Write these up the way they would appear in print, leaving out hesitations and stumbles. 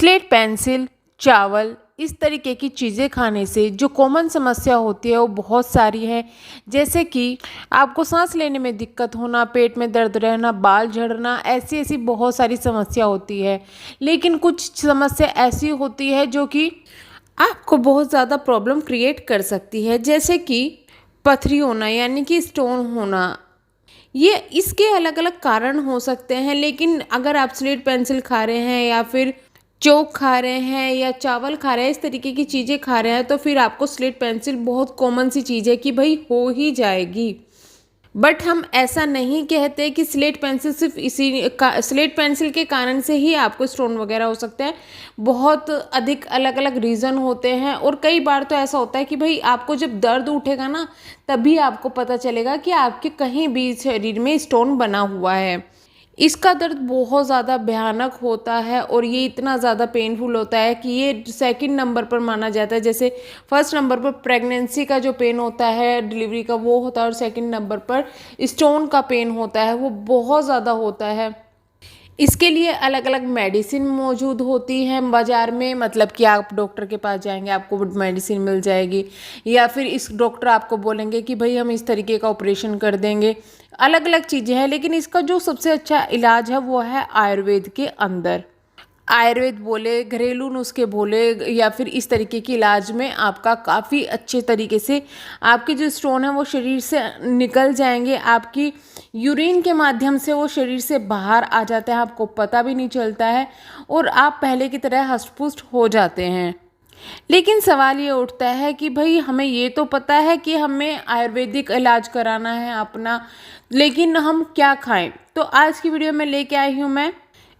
Slate pencil, चावल इस तरीके की चीज़ें खाने से जो कॉमन समस्या होती है वो बहुत सारी है। जैसे कि आपको सांस लेने में दिक्कत होना, पेट में दर्द रहना, बाल झड़ना, ऐसी ऐसी बहुत सारी समस्या होती है। लेकिन कुछ समस्या ऐसी होती है जो कि आपको बहुत ज़्यादा प्रॉब्लम क्रिएट कर सकती है, जैसे कि पथरी होना यानी कि स्टोन होना। ये इसके अलग अलग कारण हो सकते हैं, लेकिन अगर आप स्लेट पेंसिल खा रहे हैं या फिर चौक खा रहे हैं या चावल खा रहे हैं, इस तरीके की चीज़ें खा रहे हैं, तो फिर आपको स्लेट पेंसिल बहुत कॉमन सी चीज़ है कि भाई हो ही जाएगी। बट हम ऐसा नहीं कहते कि स्लेट पेंसिल सिर्फ स्लेट पेंसिल के कारण से ही आपको स्टोन वगैरह हो सकता है। बहुत अधिक अलग अलग रीज़न होते हैं और कई बार तो ऐसा होता है कि भाई आपको जब दर्द उठेगा ना, तभी आपको पता चलेगा कि आपके कहीं भी शरीर में स्टोन बना हुआ है। इसका दर्द बहुत ज़्यादा भयानक होता है और ये इतना ज़्यादा पेनफुल होता है कि ये सेकंड नंबर पर माना जाता है। जैसे फर्स्ट नंबर पर प्रेगनेंसी का जो पेन होता है, डिलीवरी का, वो होता है, और सेकंड नंबर पर स्टोन का पेन होता है, वो बहुत ज़्यादा होता है। इसके लिए अलग अलग मेडिसिन मौजूद होती है बाज़ार में, मतलब कि आप डॉक्टर के पास जाएंगे आपको मेडिसिन मिल जाएगी, या फिर इस डॉक्टर आपको बोलेंगे कि भाई हम इस तरीके का ऑपरेशन कर देंगे। अलग अलग चीज़ें हैं, लेकिन इसका जो सबसे अच्छा इलाज है वो है आयुर्वेद के अंदर। आयुर्वेद बोले, घरेलू नुस्खे बोले, या फिर इस तरीके के इलाज में आपका काफ़ी अच्छे तरीके से आपके जो स्टोन है वो शरीर से निकल जाएंगे। आपकी यूरिन के माध्यम से वो शरीर से बाहर आ जाते हैं, आपको पता भी नहीं चलता है, और आप पहले की तरह हष्ट-पुष्ट हो जाते हैं। लेकिन सवाल ये उठता है कि भाई हमें ये तो पता है कि हमें आयुर्वेदिक इलाज कराना है अपना, लेकिन हम क्या खाएं? तो आज की वीडियो में लेके आई हूँ मैं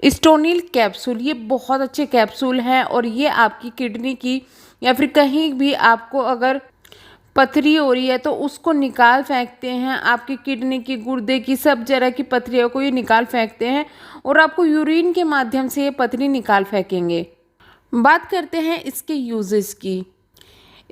स्टोनिल कैप्सूल। ये बहुत अच्छे कैप्सूल हैं और ये आपकी किडनी की या फिर कहीं भी आपको अगर पथरी हो रही है तो उसको निकाल फेंकते हैं। आपकी किडनी की, गुर्दे की, सब जगह की पथरियों को ये निकाल फेंकते हैं और आपको यूरिन के माध्यम से ये पथरी निकाल फेंकेंगे। बात करते हैं इसके यूजेस की।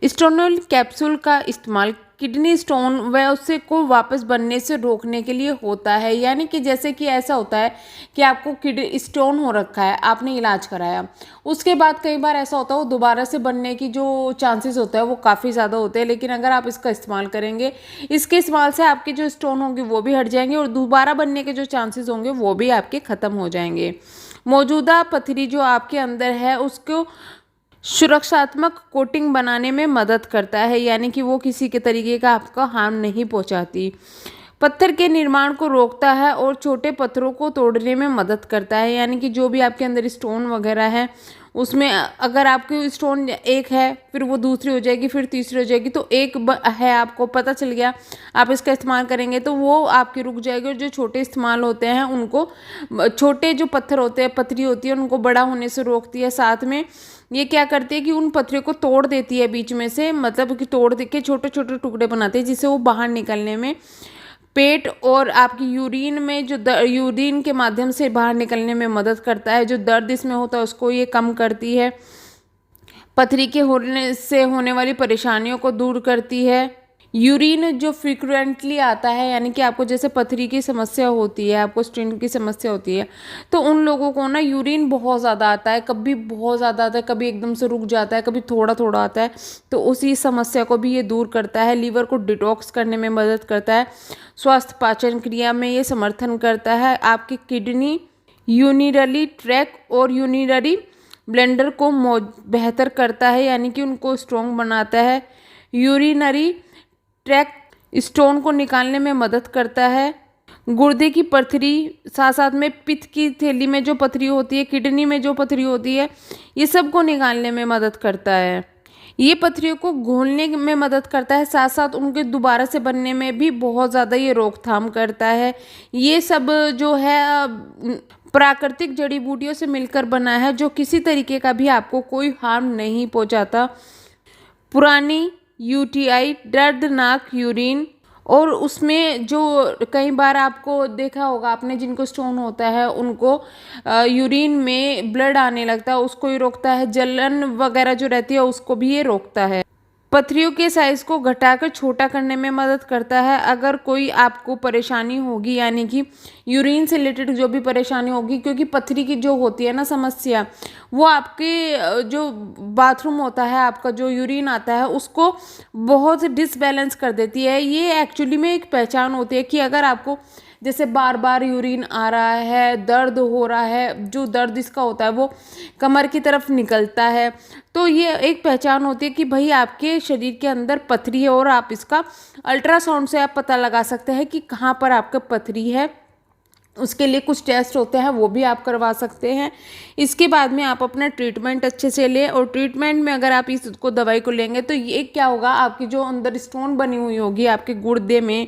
स्टोनिल कैप्सूल का इस्तेमाल किडनी स्टोन व उससे को वापस बनने से रोकने के लिए होता है। यानी कि जैसे कि ऐसा होता है कि आपको किडनी स्टोन हो रखा है, आपने इलाज कराया, उसके बाद कई बार ऐसा होता है वो दोबारा से बनने की जो चांसेस होता है वो काफ़ी ज़्यादा होते हैं। लेकिन अगर आप इसका इस्तेमाल करेंगे, इसके इस्तेमाल से आपके जो स्टोन होंगे वो भी हट जाएंगे और दोबारा बनने के जो चांसेस होंगे वो भी आपके ख़त्म हो जाएंगे। मौजूदा पथरी जो आपके अंदर है उसको सुरक्षात्मक कोटिंग बनाने में मदद करता है, यानी कि वो किसी के तरीके का आपका हार्म नहीं पहुंचाती। पत्थर के निर्माण को रोकता है और छोटे पत्थरों को तोड़ने में मदद करता है। यानी कि जो भी आपके अंदर स्टोन वगैरह है उसमें अगर आपकी स्टोन एक है, फिर वो दूसरी हो जाएगी, फिर तीसरी हो जाएगी, तो एक है आपको पता चल गया, आप इसका इस्तेमाल करेंगे तो वो आपकी रुक जाएगी। और जो छोटे इस्तेमाल होते हैं उनको, छोटे जो पत्थर होते हैं, पथरी होती है, उनको बड़ा होने से रोकती है। साथ में ये क्या करती है कि उन पथरियों को तोड़ देती है बीच में से, मतलब कि तोड़ दे के छोटे छोटे टुकड़े बनाते हैं, जिससे वो बाहर निकलने में, पेट और आपकी यूरिन में जो यूरिन के माध्यम से बाहर निकलने में मदद करता है। जो दर्द इसमें होता है उसको ये कम करती है। पथरी के होने से होने वाली परेशानियों को दूर करती है। यूरिन जो फ्रिक्वेंटली आता है, यानी कि आपको जैसे पथरी की समस्या होती है, आपको स्टोन की समस्या होती है, तो उन लोगों को ना यूरिन बहुत ज़्यादा आता है, कभी बहुत ज़्यादा आता है, कभी एकदम से रुक जाता है, कभी थोड़ा थोड़ा आता है, तो उसी समस्या को भी ये दूर करता है। लीवर को डिटॉक्स करने में मदद करता है। स्वास्थ्य पाचन क्रिया में ये समर्थन करता है। आपकी किडनी, यूरिनरी ट्रैक और यूरिनरी ब्लेंडर को बेहतर करता है, यानी कि उनको स्ट्रॉन्ग बनाता है। यूरिनरी ट्रैक स्टोन को निकालने में मदद करता है। गुर्दे की पथरी, साथ साथ में पित्त की थैली में जो पथरी होती है, किडनी में जो पथरी होती है, ये सब को निकालने में मदद करता है। ये पथरियों को घोलने में मदद करता है, साथ साथ उनके दोबारा से बनने में भी बहुत ज़्यादा ये रोकथाम करता है। ये सब जो है प्राकृतिक जड़ी बूटियों से मिलकर बना है, जो किसी तरीके का भी आपको कोई हार्म नहीं पहुंचाता। पुरानी यूटीआई, दर्दनाक यूरिन, और उसमें जो कई बार आपको देखा होगा आपने, जिनको स्टोन होता है उनको यूरिन में ब्लड आने लगता है, उसको ही रोकता है। जलन वगैरह जो रहती है उसको भी ये रोकता है। पथरियों के साइज़ को घटाकर छोटा करने में मदद करता है। अगर कोई आपको परेशानी होगी, यानी कि यूरिन से रिलेटेड जो भी परेशानी होगी, क्योंकि पथरी की जो होती है ना समस्या, वो आपके जो बाथरूम होता है, आपका जो यूरिन आता है उसको बहुत डिसबैलेंस कर देती है। ये एक्चुअली में एक पहचान होती है कि अगर आपको जैसे बार बार यूरिन आ रहा है, दर्द हो रहा है, जो दर्द इसका होता है वो कमर की तरफ निकलता है, तो ये एक पहचान होती है कि भाई आपके शरीर के अंदर पथरी है। और आप इसका अल्ट्रासाउंड से आप पता लगा सकते हैं कि कहाँ पर आपका पथरी है। उसके लिए कुछ टेस्ट होते हैं, वो भी आप करवा सकते हैं। इसके बाद में आप अपना ट्रीटमेंट अच्छे से लें, और ट्रीटमेंट में अगर आप इसको दवाई को लेंगे तो ये क्या होगा, आपकी जो अंदर स्टोन बनी हुई होगी आपके गुर्दे में,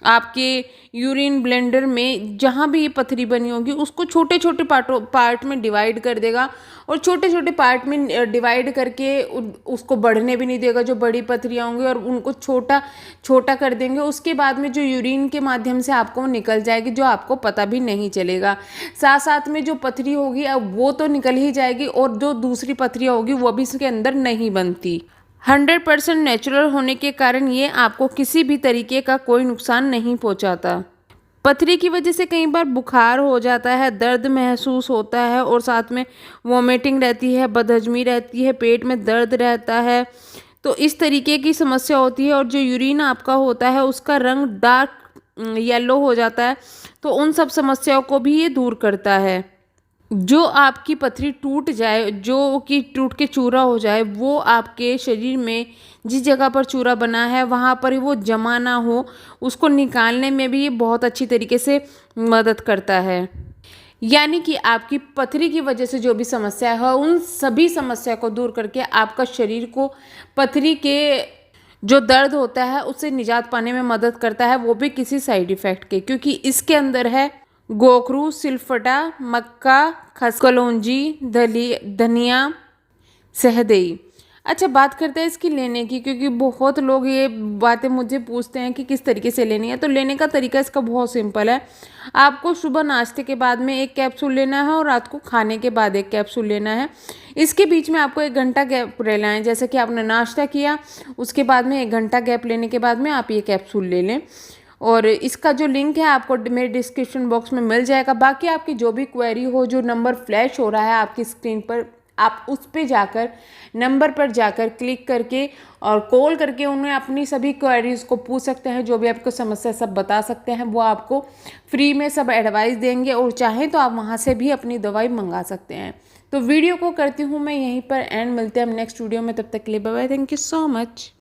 आपके यूरिन ब्लेंडर में, जहाँ भी ये पथरी बनी होगी उसको छोटे छोटे पार्ट में डिवाइड कर देगा, और छोटे छोटे पार्ट में डिवाइड करके उसको बढ़ने भी नहीं देगा। जो बड़ी पथरियाँ होंगी और उनको छोटा छोटा कर देंगे, उसके बाद में जो यूरिन के माध्यम से आपको निकल जाएगी, जो आपको पता भी नहीं चलेगा। साथ साथ में जो पथरी होगी अब वो तो निकल ही जाएगी, और जो दूसरी पथरियाँ होगी वो भी इसके अंदर नहीं बनती। 100% नेचुरल होने के कारण ये आपको किसी भी तरीके का कोई नुकसान नहीं पहुंचाता। पथरी की वजह से कई बार बुखार हो जाता है, दर्द महसूस होता है, और साथ में वॉमिटिंग रहती है, बदहजमी रहती है, पेट में दर्द रहता है। तो इस तरीके की समस्या होती है। और जो यूरिन आपका होता है उसका रंग डार्क येलो हो जाता है, तो उन सब समस्याओं को भी ये दूर करता है। जो आपकी पथरी टूट जाए, जो कि टूट के चूरा हो जाए, वो आपके शरीर में जिस जगह पर चूरा बना है वहाँ पर वो जमा ना हो, उसको निकालने में भी ये बहुत अच्छी तरीके से मदद करता है। यानी कि आपकी पथरी की वजह से जो भी समस्या है उन सभी समस्या को दूर करके आपका शरीर को पथरी के जो दर्द होता है उससे निजात पाने में मदद करता है, वो भी किसी साइड इफ़ेक्ट के, क्योंकि इसके अंदर है गोखरू, सिलफटा, मक्का, खसकलौंजी, धनिया, सहदेई। अच्छा, बात करते हैं इसकी लेने की, क्योंकि बहुत लोग ये बातें मुझे पूछते हैं कि किस तरीके से लेनी है। तो लेने का तरीका इसका बहुत सिंपल है। आपको सुबह नाश्ते के बाद में एक कैप्सूल लेना है, और रात को खाने के बाद एक कैप्सूल लेना है। इसके बीच में आपको 1 घंटा गैप रहना है। जैसे कि आपने नाश्ता किया, उसके बाद में 1 घंटा गैप लेने के बाद में आप ये कैप्सूल ले लें। और इसका जो लिंक है आपको मेरे डिस्क्रिप्शन बॉक्स में मिल जाएगा। बाकी आपकी जो भी क्वेरी हो, जो नंबर फ्लैश हो रहा है आपकी स्क्रीन पर, आप उस पे जाकर नंबर पर जाकर क्लिक करके और कॉल करके उन्हें अपनी सभी क्वेरीज़ को पूछ सकते हैं। जो भी आपको समस्या सब बता सकते हैं, वो आपको फ्री में सब एडवाइस देंगे, और चाहें तो आप वहाँ से भी अपनी दवाई मंगा सकते हैं। तो वीडियो को करती हूँ मैं यहीं पर एंड, मिलते हैं हम नेक्स्ट वीडियो में। तब तक के लिए bye bye, thank you so much.